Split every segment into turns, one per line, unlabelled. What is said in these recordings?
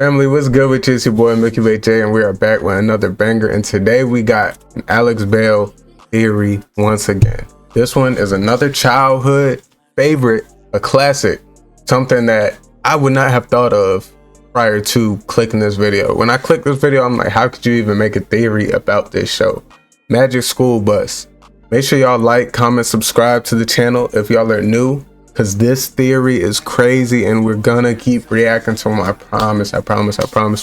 Family, what's good with you? It's your boy Mickey Bay J, and we are back with another banger. And today we got an Alex Bale theory once again. This one is another childhood favorite, a classic, something that I would not have thought of prior to clicking this video. When I clicked this video, I'm like, how could you even make a theory about this show? Magic School Bus. Make sure y'all like, comment, subscribe to the channel if y'all are new, because this theory is crazy and we're gonna keep reacting to them. I promise.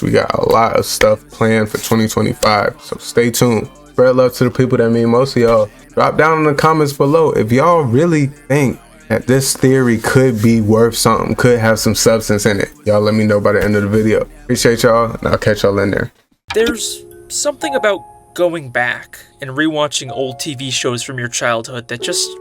We got a lot of stuff planned for 2025, so stay tuned. Spread love to the people that mean most of y'all. Drop down in the comments below if y'all really think that this theory could be worth something, could have some substance in it. Y'all let me know by the end of the video. Appreciate y'all, and I'll catch y'all in there.
There's something about going back and rewatching old TV shows from your childhood that just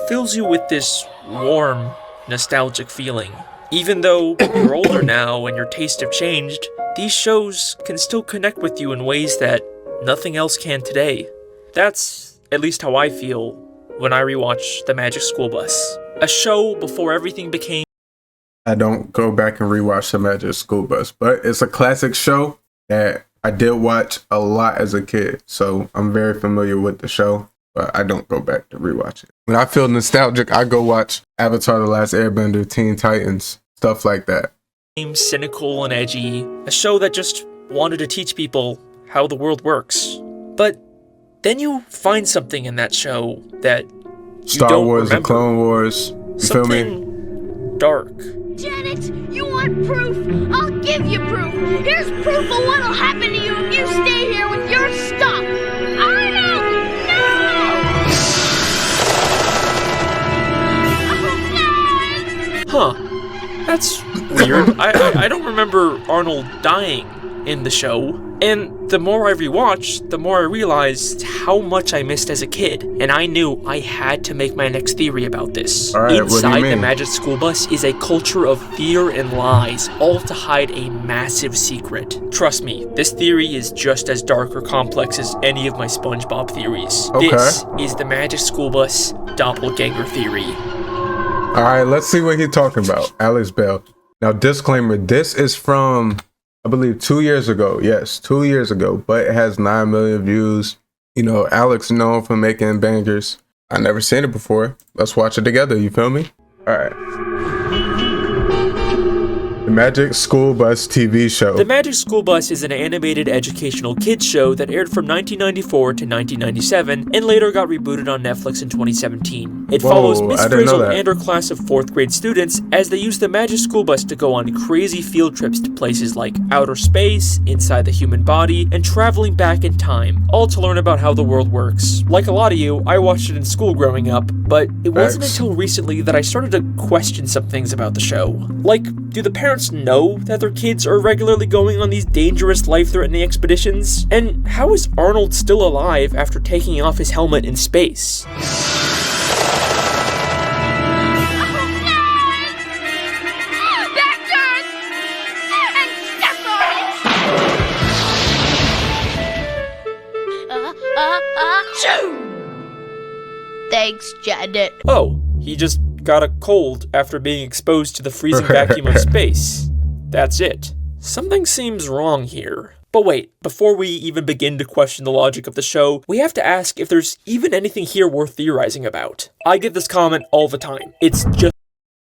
fills you with this warm, nostalgic feeling. Even though you're older now and your tastes have changed, these shows can still connect with you in ways that nothing else can today. That's at least how I feel when I rewatch The Magic School Bus. A show before everything became...
I don't go back and rewatch The Magic School Bus, but it's a classic show that I did watch a lot as a kid, so I'm very familiar with the show, but I don't go back to rewatch it. When I feel nostalgic, I go watch Avatar: The Last Airbender, Teen Titans, stuff like that.
Cynical and edgy, a show that just wanted to teach people how the world works. But then you find something in that show that you
Star
don't
Wars,
remember.
The Clone Wars, you feel me?
Something dark.
Janet, you want proof? I'll give you proof. Here's proof of what'll happen to you if you stay here with your stuff. Arnold, no!
Huh. That's weird. I don't remember Arnold dying in the show. And the more I rewatched, the more I realized how much I missed as a kid. And I knew I had to make my next theory about this.
All right, what do you
Inside the
mean?
Magic School Bus is a culture of fear and lies, all to hide a massive secret. Trust me, this theory is just as dark or complex as any of my SpongeBob theories.
Okay.
This is the Magic School Bus Doppelgänger Theory.
All right, let's see what he's talking about. Alex Bale. Now, disclaimer, this is from, I believe, 2 years ago. Yes, 2 years ago, but it has 9 million views. You know, Alex known for making bangers. I never seen it before. Let's watch it together, you feel me? All right. The Magic School Bus TV show.
The Magic School Bus is an animated educational kids show that aired from 1994 to 1997 and later got rebooted on Netflix in 2017. It follows Miss
I didn't know
Frizzle
that.
and her class of 4th grade students as they use the Magic School Bus to go on crazy field trips to places like outer space, inside the human body, and traveling back in time, all to learn about how the world works. Like a lot of you, I watched it in school growing up, but it wasn't until recently that I started to question some things about the show. Like, do the parents know that their kids are regularly going on these dangerous, life-threatening expeditions? And how is Arnold still alive after taking off his helmet in space?
Thanks, Janet.
Oh, he just got a cold after being exposed to the freezing vacuum of space. That's it. Something seems wrong here. But wait, before we even begin to question the logic of the show, we have to ask if there's even anything here worth theorizing about. I get this comment all the time. It's just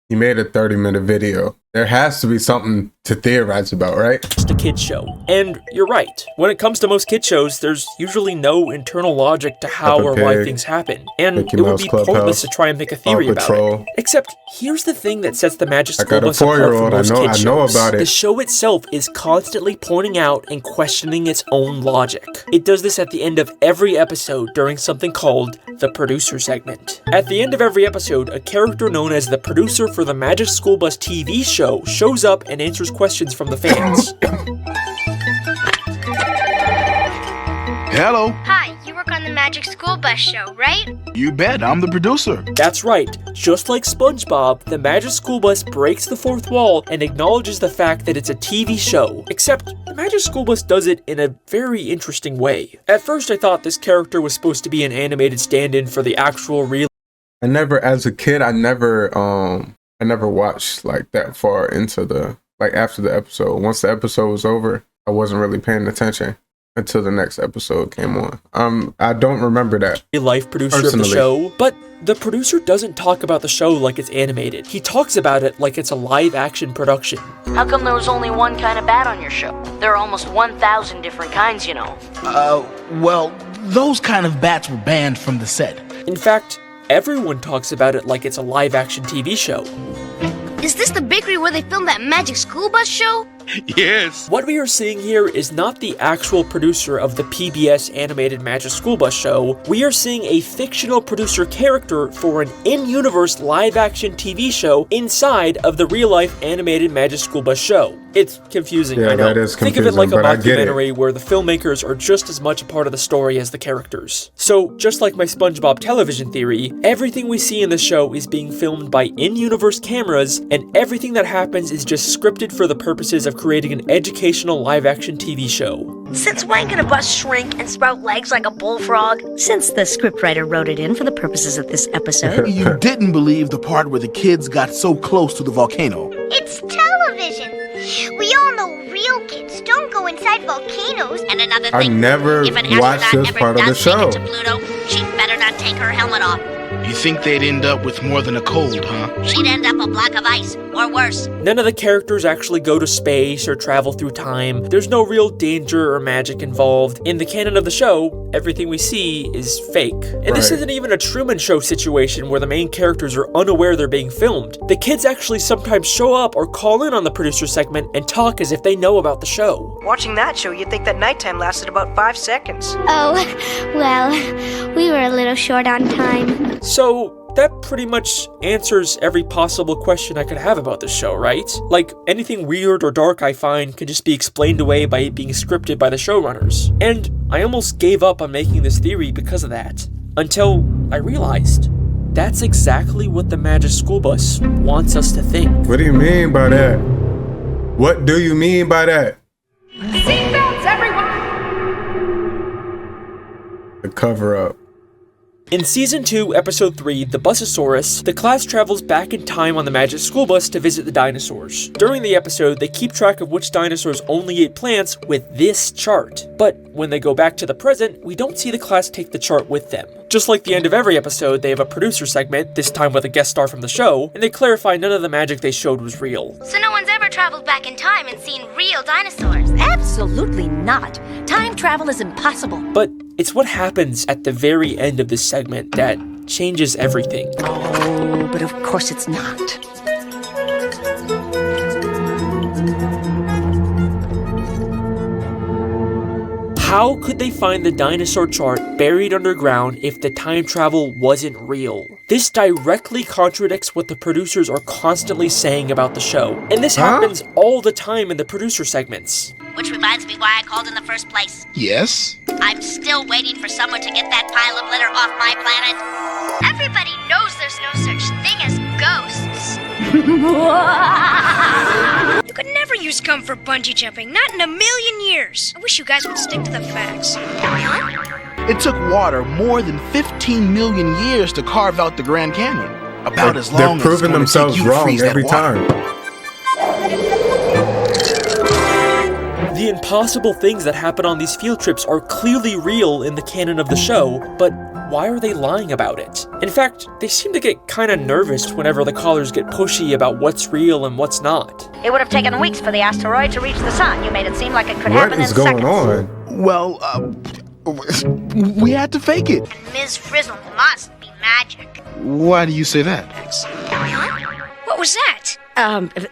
He made a 30-minute video. There has to be something to theorize about, right?
a kid show. And you're right. When it comes to most kid shows, there's usually no internal logic to how
Peppa
or why
Pig,
things happen. And
Mickey
it would
Mouse
be
Clubhouse,
pointless to try and make a theory
Paw
about
Patrol.
it. Except, here's the thing that sets the Magic
I
School
got a
Bus apart from
4-year-old.
most
I
kid
know
shows.
about it.
The show itself is constantly pointing out and questioning its own logic. It does this at the end of every episode during something called the producer segment. At the end of every episode, a character known as the producer for the Magic School Bus TV show shows up and answers questions from the fans.
Hello.
Hi, you work on the Magic School Bus show, right?
You bet, I'm the producer.
That's right. Just like SpongeBob, the Magic School Bus breaks the fourth wall and acknowledges the fact that it's a TV show. Except, the Magic School Bus does it in a very interesting way. At first, I thought this character was supposed to be an animated stand-in for the actual real...
As a kid, I never watched like that far into the like after the episode. Once the episode was over, I wasn't really paying attention until the next episode came on. I don't remember that.
A life producer of the show, but the producer doesn't talk about the show like it's animated. He talks about it like it's a live action production.
How come there was only one kind of bat on your show? There are almost 1,000 different kinds, you know.
Well, those kind of bats were banned from the set.
In fact, everyone talks about it like it's a live action TV show.
Is this the bakery where they filmed that Magic School Bus show?
Yes.
What we are seeing here is not the actual producer of the PBS animated Magic School Bus show. We are seeing a fictional producer character for an in-universe live-action TV show inside of the real-life animated Magic School Bus show. It's confusing,
Yeah,
I know.
that is
Think of it like a
confusing, but I get it.
mockumentary where the filmmakers are just as much a part of the story as the characters. So, just like my SpongeBob television theory, everything we see in the show is being filmed by in-universe cameras, and everything that happens is just scripted for the purposes of creating an educational live-action TV show.
Since when can a bus shrink and sprout legs like a bullfrog?
Since the scriptwriter wrote it in for the purposes of this episode.
You didn't believe the part where the kids got so close to the volcano.
It's television. We all know real kids don't go inside volcanoes.
And another
I
thing,
never
if an
watched
astronaut
this
ever
part of the
does make
show.
it to Pluto, she'd better not take her helmet off.
You think they'd end up with more than a cold, huh?
She'd end up a block of ice, or worse.
None of the characters actually go to space or travel through time. There's no real danger or magic involved. In the canon of the show, everything we see is fake. And this
Right.
isn't even a Truman Show situation where the main characters are unaware they're being filmed. The kids actually sometimes show up or call in on the producer segment and talk as if they know about the show.
Watching that show, you'd think that nighttime lasted about 5 seconds.
Oh, well, we were a little short on time.
So, that pretty much answers every possible question I could have about this show, right? Like, anything weird or dark I find can just be explained away by it being scripted by the showrunners. And I almost gave up on making this theory because of that. Until I realized that's exactly what the Magic School Bus wants us to think.
What do you mean by that? What do you mean by that?
Seatbelts, everyone!
The cover up.
In Season 2, Episode 3, The Busasaurus, the class travels back in time on the Magic School Bus to visit the dinosaurs. During the episode, they keep track of which dinosaurs only ate plants with this chart. But when they go back to the present, we don't see the class take the chart with them. Just like the end of every episode, they have a producer segment, this time with a guest star from the show, and they clarify none of the magic they showed was real.
So no one's ever traveled back in time and seen real dinosaurs.
Absolutely not. Time travel is impossible.
But it's what happens at the very end of this segment that changes everything.
Oh, but of course it's not.
How could they find the dinosaur chart buried underground if the time travel wasn't real? This directly contradicts what the producers are constantly saying about the show. And this happens all the time in the producer segments.
Which reminds me why I called in the first place.
Yes?
I'm still waiting for someone to get that pile of litter off my planet.
Everybody knows there's no such thing as ghosts. You could never use gum for bungee jumping, not in a million years. I wish you guys would stick to the facts.
It took water more than 15 million years to carve out the Grand Canyon. About as long
They're
as it's
proving
gonna
themselves
take you to
wrong
freeze that
every
water.
time.
The impossible things that happen on these field trips are clearly real in the canon of the show, but why are they lying about it? In fact, they seem to get kinda nervous whenever the callers get pushy about what's real and what's not.
It would have taken weeks for the asteroid to reach the sun. You made it seem like it could
What
happen
is
in
going
seconds.
on?
Well, we had to fake it.
And Ms. Frizzle must be magic.
Why do you say that?
What was that?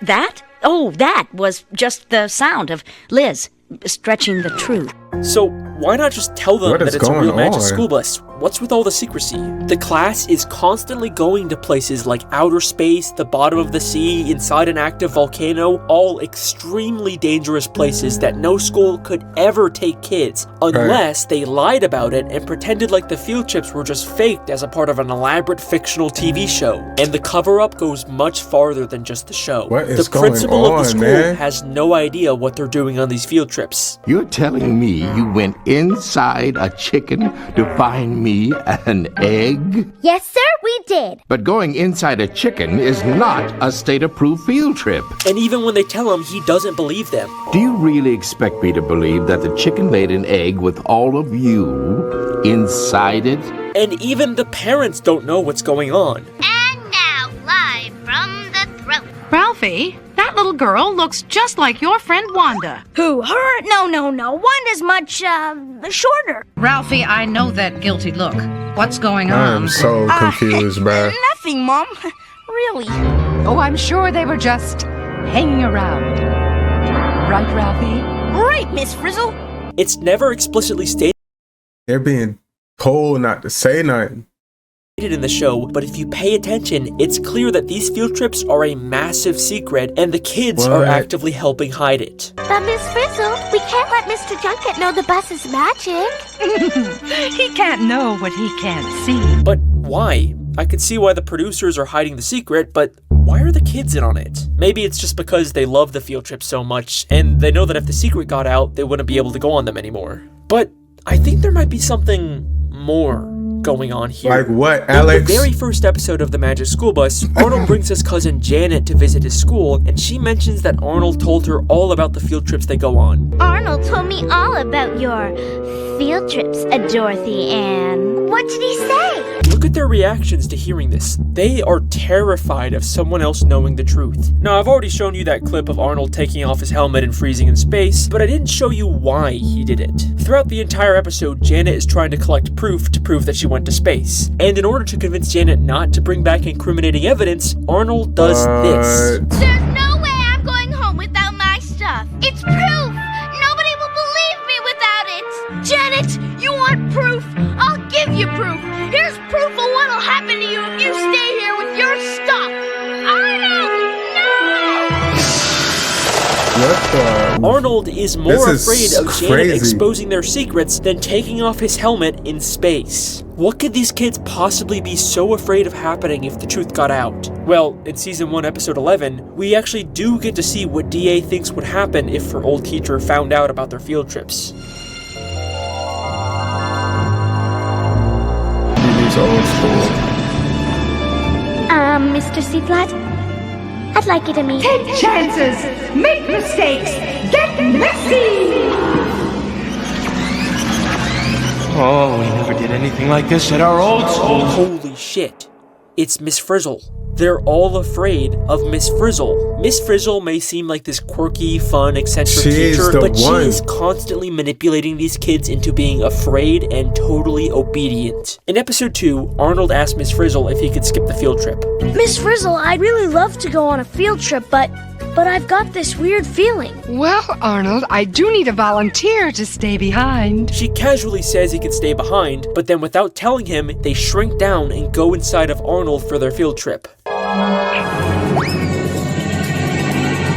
That? Oh, that was just the sound of Liz stretching the truth.
So why not just tell them
What
that
is
it's a real
going
magic
on?
school bus? What's with all the secrecy? The class is constantly going to places like outer space, the bottom of the sea, inside an active volcano, all extremely dangerous places that no school could ever take kids unless they lied about it and pretended like the field trips were just faked as a part of an elaborate fictional TV show. And the cover-up goes much farther than just the show.
What is
The
going
principal of the
on,
school
man?
has no idea what they're doing on these field trips.
You're telling me you went inside a chicken to find me? me an egg?
Yes, sir, we did.
But going inside a chicken is not a state-approved field trip.
And even when they tell him, he doesn't believe them.
Do you really expect me to believe that the chicken laid an egg with all of you inside it?
And even the parents don't know what's going on.
And now, live from the throat.
Ralphie, that little girl looks just like your friend Wanda.
Who, her? No. Wanda's much, shorter.
Ralphie, I know that guilty look. What's going on?
I'm so confused, bruh.
Nothing, Mom. Really.
Oh, I'm sure they were just hanging around. Right, Ralphie?
Right, Miss Frizzle.
It's never explicitly stated
They're being told not to say nothing.
in the show, but if you pay attention, it's clear that these field trips are a massive secret and the kids are actively helping hide it.
But Miss Frizzle, we can't let Mr. Junket know the bus is magic.
He can't know what he can't see.
But why? I could see why the producers are hiding the secret, but why are the kids in on it? Maybe it's just because they love the field trip so much, and they know that if the secret got out, they wouldn't be able to go on them anymore. But I think there might be something more going on here.
Like what, Alex?
In the very first episode of the Magic School Bus, Arnold brings his cousin Janet to visit his school, and she mentions that Arnold told her all about the field trips they go on.
Arnold told me all about your field trips, Dorothy Ann. What did he say?
Look at their reactions to hearing this. They are terrified of someone else knowing the truth. Now, I've already shown you that clip of Arnold taking off his helmet and freezing in space, but I didn't show you why he did it. Throughout the entire episode, Janet is trying to collect proof to prove that she went to space. And in order to convince Janet not to bring back incriminating evidence, Arnold does this.
There's no way I'm going home without my stuff. It's proof. Nobody will believe me without it. Janet, you want proof? I'll give you proof. Here's proof of what'll happen to you if you stay here with your stuff. Arnold, no!
Arnold is more
This is
afraid of Janet
crazy.
exposing their secrets than taking off his helmet in space. What could these kids possibly be so afraid of happening if the truth got out? Well, in Season 1, Episode 11, we actually do get to see what DA thinks would happen if her old teacher found out about their field trips.
Old school.
Mr. Seaflat, I'd like you to meet.
Take chances, make mistakes, get messy!
Oh, we never did anything like this at our old school.
Holy shit. It's Miss Frizzle. They're all afraid of Miss Frizzle. Miss Frizzle may seem like this quirky, fun, eccentric teacher, but she is constantly manipulating these kids into being afraid and totally obedient. In episode 2, Arnold asked Miss Frizzle if he could skip the field trip.
Miss Frizzle, I'd really love to go on a field trip, but I've got this weird feeling.
Well, Arnold, I do need a volunteer to stay behind.
She casually says he can stay behind, but then without telling him, they shrink down and go inside of Arnold for their field trip.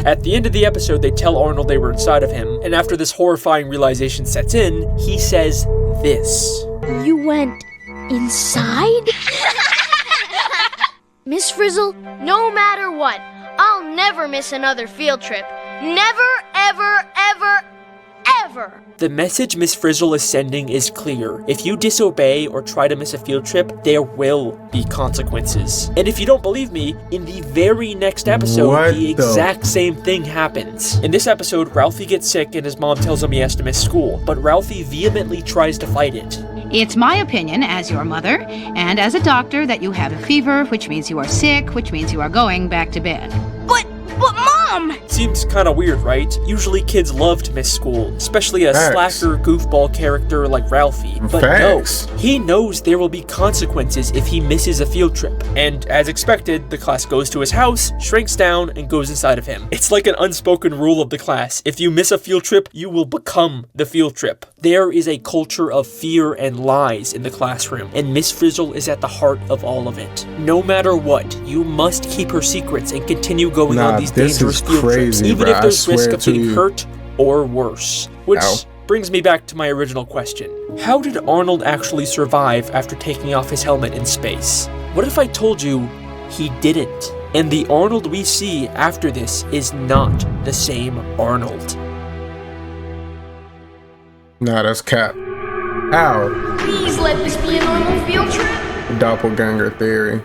At the end of the episode, they tell Arnold they were inside of him, and after this horrifying realization sets in, he says this.
You went inside?
Miss Frizzle, no matter what, I'll never miss another field trip. Never, ever, ever, ever.
The message Miss Frizzle is sending is clear. If you disobey or try to miss a field trip, there will be consequences. And if you don't believe me, in the very next episode, the exact same thing happens. In this episode, Ralphie gets sick and his mom tells him he has to miss school, but Ralphie vehemently tries to fight it.
It's my opinion, as your mother, and as a doctor, that you have a fever, which means you are sick, which means you are going back to bed.
But Mom!
Seems kinda weird, right? Usually kids love to miss school, especially a slacker, goofball character like Ralphie. But no, he knows there will be consequences if he misses a field trip. And as expected, the class goes to his house, shrinks down, and goes inside of him. It's like an unspoken rule of the class. If you miss a field trip, you will become the field trip. There is a culture of fear and lies in the classroom, and Miss Frizzle is at the heart of all of it. No matter what, you must keep her secrets and continue going on these dangerous field trips, even if there's risk of getting hurt or worse. Which brings me back to my original question. How did Arnold actually survive after taking off his helmet in space? What if I told you he didn't? And the Arnold we see after this is not the same Arnold.
Nah, that's cap. How?
Please let this be a normal field trip.
Doppelgänger Theory.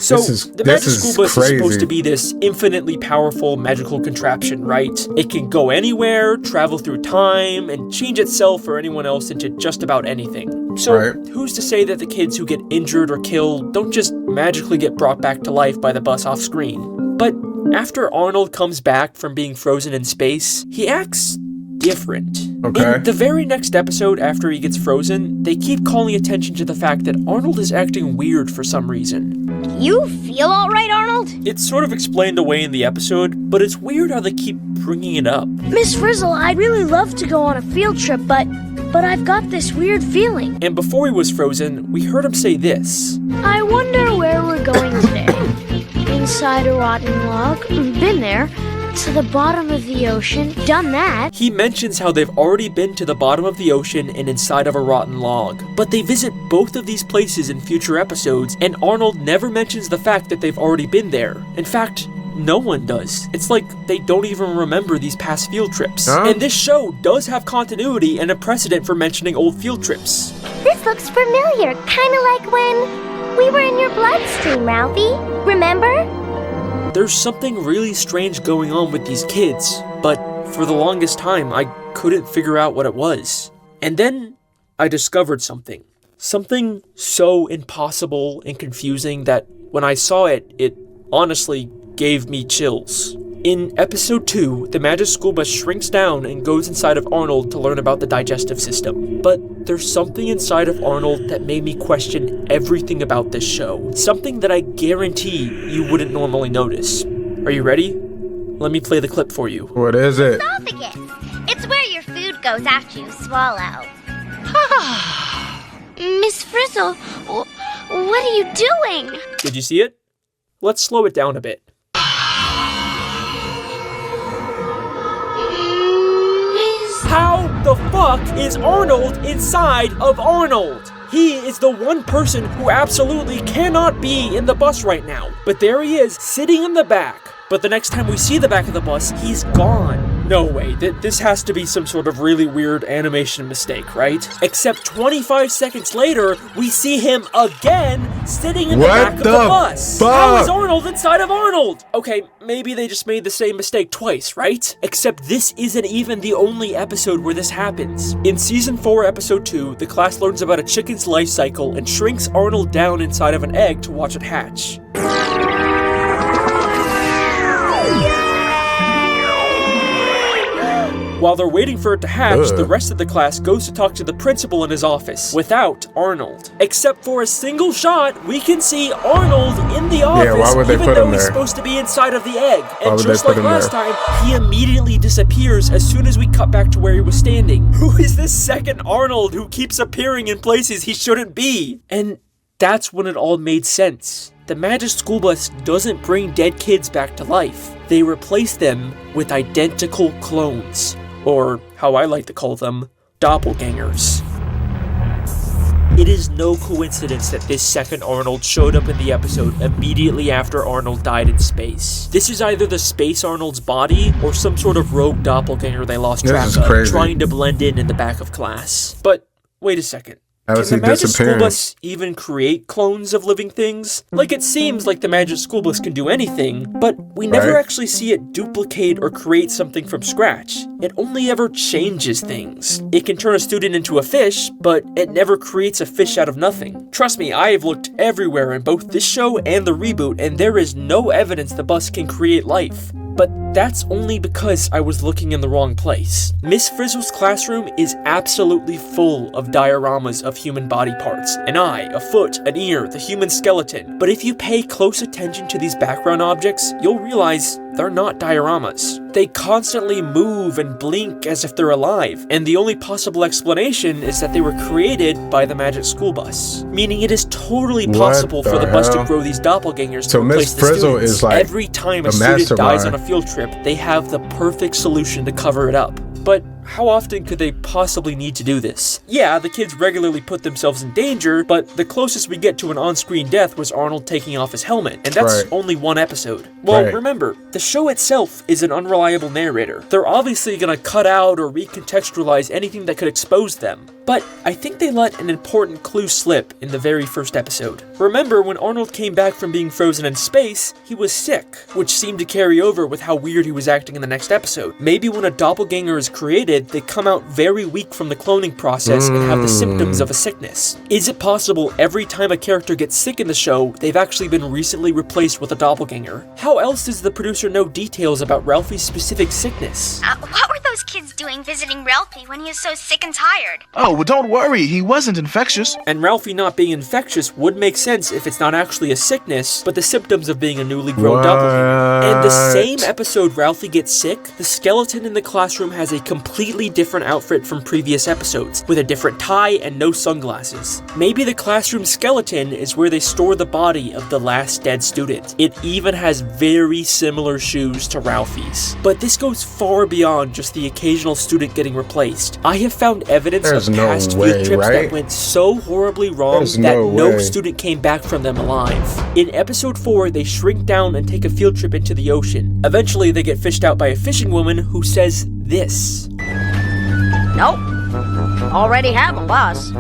So, the magic
is
school bus
crazy.
is supposed to be this infinitely powerful magical contraption, right? It can go anywhere, travel through time, and change itself or anyone else into just about anything. So, who's to say that the kids who get injured or killed don't just magically get brought back to life by the bus off screen? But after Arnold comes back from being frozen in space, he acts different. In the very next episode after he gets frozen, they keep calling attention to the fact that Arnold is acting weird for some reason.
You feel alright, Arnold?
It's sort of explained away in the episode, but it's weird how they keep bringing it up.
Miss Frizzle, I'd really love to go on a field trip, but I've got this weird feeling.
And before he was frozen, we heard him say this.
I wonder where we're going today. Inside a rotten log. Been there. To the bottom of the ocean. Done that.
He mentions how they've already been to the bottom of the ocean and inside of a rotten log. But they visit both of these places in future episodes, and Arnold never mentions the fact that they've already been there. In fact, no one does. It's like they don't even remember these past field trips. And this show does have continuity and a precedent for mentioning old field trips.
This looks familiar, kinda like when we were in your bloodstream, Ralphie. Remember?
There's something really strange going on with these kids, but for the longest time, I couldn't figure out what it was. And then I discovered something. Something so impossible and confusing that when I saw it, it honestly gave me chills. In episode 2, the magic school bus shrinks down and goes inside of Arnold to learn about the digestive system. But there's something inside of Arnold that made me question everything about this show. Something that I guarantee you wouldn't normally notice. Are you ready? Let me play the clip for you.
What is it?
Esophagus. It's where your food goes after you swallow. Miss Frizzle, what are you doing?
Did you see it? Let's slow it down a bit. How the fuck is Arnold inside of Arnold? He is the one person who absolutely cannot be in the bus right now. But there he is, sitting in the back. But the next time we see the back of the bus, he's gone. No way, this has to be some sort of really weird animation mistake, right? Except 25 seconds later, we see him again sitting in the back of the bus. How is Arnold inside of Arnold? Okay, maybe they just made the same mistake twice, right? Except this isn't even the only episode where this happens. In season 4, episode 2, the class learns about a chicken's life cycle and shrinks Arnold down inside of an egg to watch it hatch. While they're waiting for it to hatch, the rest of the class goes to talk to the principal in his office, without Arnold. Except for a single shot, we can see Arnold in the office, even though he's supposed to be inside of the egg. And just like last time, he immediately disappears as soon as we cut back to where he was standing. Who is this second Arnold who keeps appearing in places he shouldn't be? And that's when it all made sense. The magic school bus doesn't bring dead kids back to life. They replace them with identical clones. Or, how I like to call them, doppelgangers. It is no coincidence that this second Arnold showed up in the episode immediately after Arnold died in space. This is either the space Arnold's body, or some sort of rogue doppelganger they lost track of, trying to blend in the back of class. But, wait a second. Can the magic school bus even create clones of living things? Like, it seems like the magic school bus can do anything, but we never actually see it duplicate or create something from scratch. It only ever changes things. It can turn a student into a fish, but it never creates a fish out of nothing. Trust me, I have looked everywhere in both this show and the reboot, and there is no evidence the bus can create life. But that's only because I was looking in the wrong place. Miss Frizzle's classroom is absolutely full of dioramas of human body parts. An eye, a foot, an ear, the human skeleton. But if you pay close attention to these background objects, you'll realize they're not dioramas. They constantly move and blink as if they're alive, and the only possible explanation is that they were created by the magic school bus. Meaning it is totally possible for the bus to grow these doppelgangers to replace the students.
Is like
every time a student dies on a field trip, they have the perfect solution to cover it up. But how often could they possibly need to do this? Yeah, the kids regularly put themselves in danger, but the closest we get to an on-screen death was Arnold taking off his helmet, and that's only one episode. Well, remember, the show itself is an unreliable narrator. They're obviously gonna cut out or recontextualize anything that could expose them. But I think they let an important clue slip in the very first episode. Remember, when Arnold came back from being frozen in space, he was sick, which seemed to carry over with how weird he was acting in the next episode. Maybe when a doppelganger is created, they come out very weak from the cloning process and have the symptoms of a sickness. Is it possible every time a character gets sick in the show, they've actually been recently replaced with a doppelganger? How else does the producer know details about Ralphie's specific sickness?
What were those kids doing visiting Ralphie when he was so sick and tired?
Oh, well, don't worry, he wasn't infectious.
And Ralphie not being infectious would make sense if it's not actually a sickness, but the symptoms of being a newly grown doppelganger. And the same episode Ralphie gets sick, the skeleton in the classroom has a completely different outfit from previous episodes, with a different tie and no sunglasses. Maybe the classroom skeleton is where they store the body of the last dead student. It even has very similar shoes to Ralphie's. But this goes far beyond just the occasional student getting replaced. I have found evidence of past field trips that went so horribly wrong that no student came back from them alive. In episode 4, they shrink down and take a field trip into the ocean. Eventually, they get fished out by a fishing woman who says this.
Nope. Already have a bus.
Look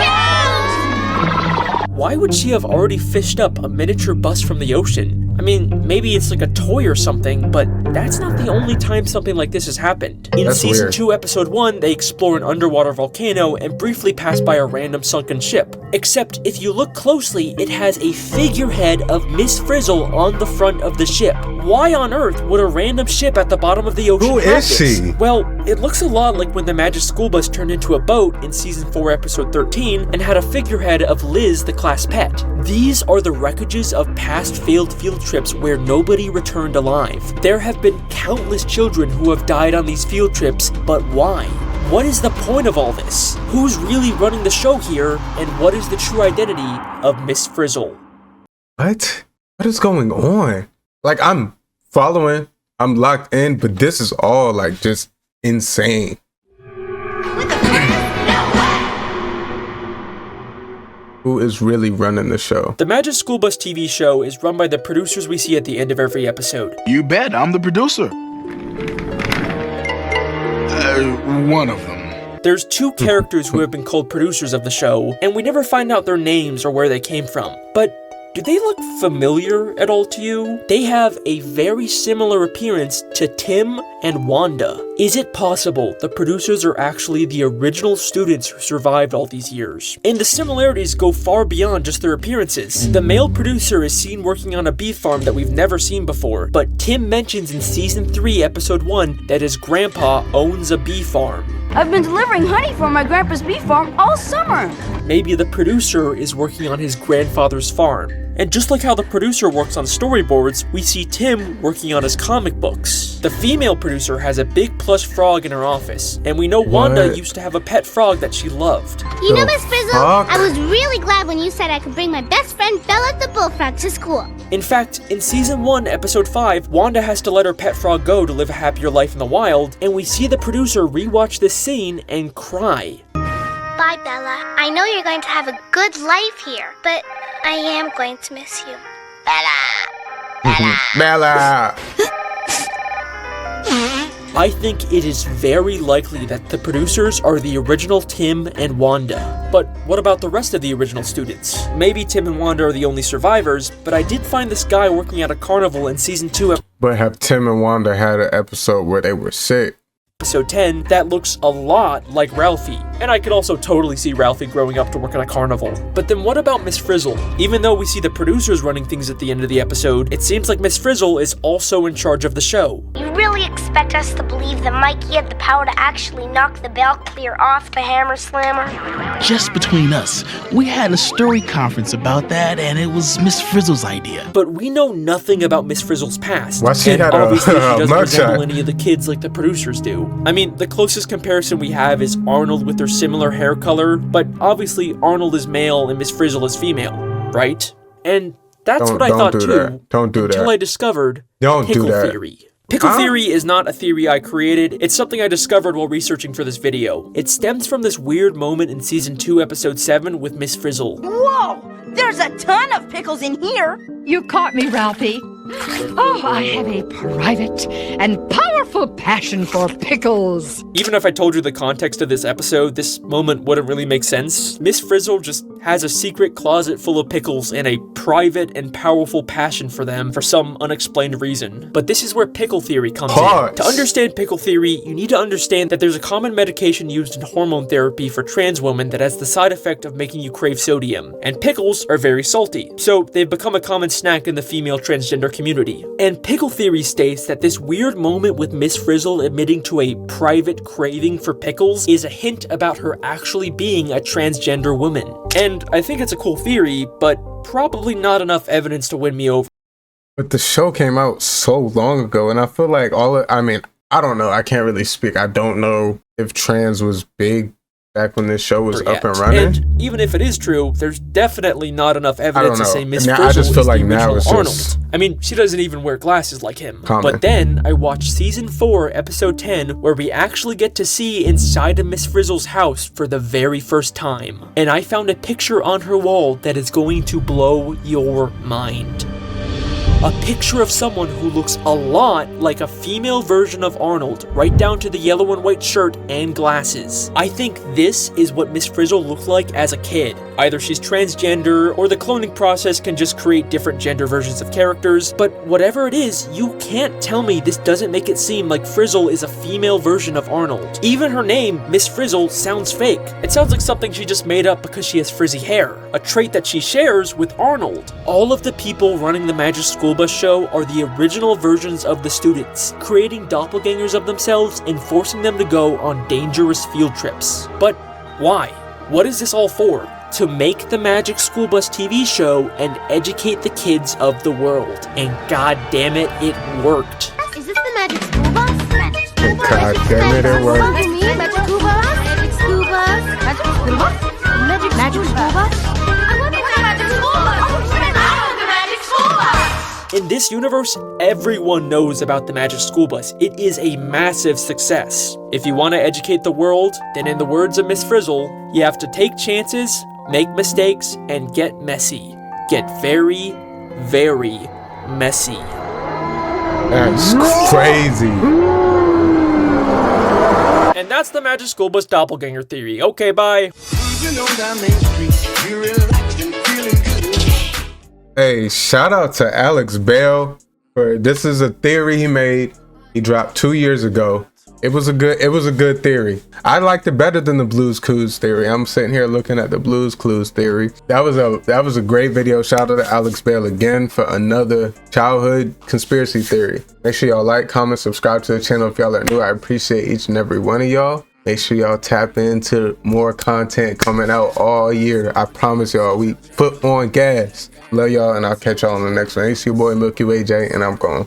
out!
Why would she have already fished up a miniature bus from the ocean? I mean, maybe it's like a toy or something, but that's not the only time something like this has happened. In Season 2, Episode 1, they explore an underwater volcano and briefly pass by a random sunken ship. Except, if you look closely, it has a figurehead of Miss Frizzle on the front of the ship. Why on earth would a random ship at the bottom of the ocean have this? Well, it looks a lot like when the Magic School Bus turned into a boat in Season 4, Episode 13, and had a figurehead of Liz, the class pet. These are the wreckages of past failed field trips where nobody returned alive. There have been countless children who have died on these field trips, but why? What is the point of all this? Who's really running the show here, and what is the true identity of Miss Frizzle?
What? What is going on? Like, I'm following, I'm locked in, but this is all like just insane. Who is really running the show?
The Magic School Bus TV show is run by the producers we see at the end of every episode.
You bet, I'm the producer. One of them.
There's two characters who have been called producers of the show, and we never find out their names or where they came from. But do they look familiar at all to you? They have a very similar appearance to Tim and Wanda. Is it possible the producers are actually the original students who survived all these years? And the similarities go far beyond just their appearances. The male producer is seen working on a bee farm that we've never seen before, but Tim mentions in Season 3, Episode 1 that his grandpa owns a bee farm.
I've been delivering honey from my grandpa's bee farm all summer.
Maybe the producer is working on his grandfather's farm. And just like how the producer works on storyboards, we see Tim working on his comic books. The female producer has a big plush frog in her office, and we know Wanda used to have a pet frog that she loved.
You know, Miss Frizzle, I was really glad when you said I could bring my best friend Bella the bullfrog to school.
In fact, in Season 1, Episode 5, Wanda has to let her pet frog go to live a happier life in the wild, and we see the producer rewatch this scene and cry.
Bye, Bella. I know you're going to have a good life here, but I am going to miss you. Bella!
Bella!
I think it is very likely that the producers are the original Tim and Wanda. But what about the rest of the original students? Maybe Tim and Wanda are the only survivors, but I did find this guy working at a carnival in Season 2.
But have Tim and Wanda had an episode where they were sick?
Episode 10 that looks a lot like Ralphie. And I could also totally see Ralphie growing up to work at a carnival. But then what about Miss Frizzle? Even though we see the producers running things at the end of the episode, it seems like Miss Frizzle is also in charge of the show.
You really expect us to believe that Mikey had the power to actually knock the bell clear off the hammer slammer?
Just between us, we had a story conference about that, and it was Miss Frizzle's idea.
But we know nothing about Miss Frizzle's past.
Well, she
and
had
obviously she doesn't resemble
mugshot.
any of the kids like the producers do. I mean, the closest comparison we have is Arnold with their similar hair color, but obviously Arnold is male and Miss Frizzle is female, right? And that's what I thought too.
Don't do that.
Until I discovered
Don't do
pickle
that.
theory. Pickle theory is not a theory I created, it's something I discovered while researching for this video. It stems from this weird moment in Season 2, Episode 7 with Miss Frizzle.
Whoa! There's a ton of pickles in here!
You caught me, Ralphie. Oh, I have a private and powerful passion for pickles.
Even if I told you the context of this episode, this moment wouldn't really make sense. Miss Frizzle just has a secret closet full of pickles and a private and powerful passion for them for some unexplained reason. But this is where pickle theory comes in. To understand pickle theory, you need to understand that there's a common medication used in hormone therapy for trans women that has the side effect of making you crave sodium. And pickles are very salty, so they've become a common snack in the female transgender community. And pickle theory states that this weird moment with Miss Frizzle admitting to a private craving for pickles is a hint about her actually being a transgender woman. And I think it's a cool theory, but probably not enough evidence to win me over.
But the show came out so long ago, and I feel like I don't know, I can't really speak. I don't know if trans was big back when this show was up and running.
And even if it is true, there's definitely not enough evidence to say Miss Frizzle
I just feel
is
like
the
now
original
it's
Arnold.
just
I mean, she doesn't even wear glasses like him.
common.
But then I watched Season 4, Episode 10, where we actually get to see inside of Miss Frizzle's house for the very first time. And I found a picture on her wall that is going to blow your mind. A picture of someone who looks a lot like a female version of Arnold, right down to the yellow and white shirt and glasses. I think this is what Miss Frizzle looked like as a kid. Either she's transgender, or the cloning process can just create different gender versions of characters, but whatever it is, you can't tell me this doesn't make it seem like Frizzle is a female version of Arnold. Even her name, Miss Frizzle, sounds fake. It sounds like something she just made up because she has frizzy hair, a trait that she shares with Arnold. All of the people running the Magic School Bus show are the original versions of the students, creating doppelgangers of themselves and forcing them to go on dangerous field trips. But why? What is this all for? To make the Magic School Bus TV show and educate the kids of the world. And god damn it, it worked.
Is this the Magic School Bus? Magic School Bus?
God damn it worked.
I mean, Magic School Bus? Magic School Bus? Magic School Bus? Magic School Bus? I wonder what the Magic School Bus? Oh, the Magic School Bus!
In this universe, everyone knows about the Magic School Bus. It is a massive success. If you want to educate the world, then in the words of Miss Frizzle, you have to take chances, make mistakes, and get messy. Get very, very messy.
That's crazy.
And that's the Magic School Bus Doppelgänger Theory. Okay, bye.
Hey, shout out to Alex Bale for this is a theory he made. He dropped 2 years ago. It was a good theory. I liked it better than the Blues Clues theory. I'm sitting here looking at the Blues Clues theory. That was a great video. Shout out to Alex Bale again for another childhood conspiracy theory. Make sure y'all like, comment, subscribe to the channel if y'all are new. I appreciate each and every one of y'all. Make sure y'all tap into more content coming out all year. I promise y'all, we foot on gas. Love y'all, and I'll catch y'all on the next one. It's your boy Milky Way J, and I'm gone.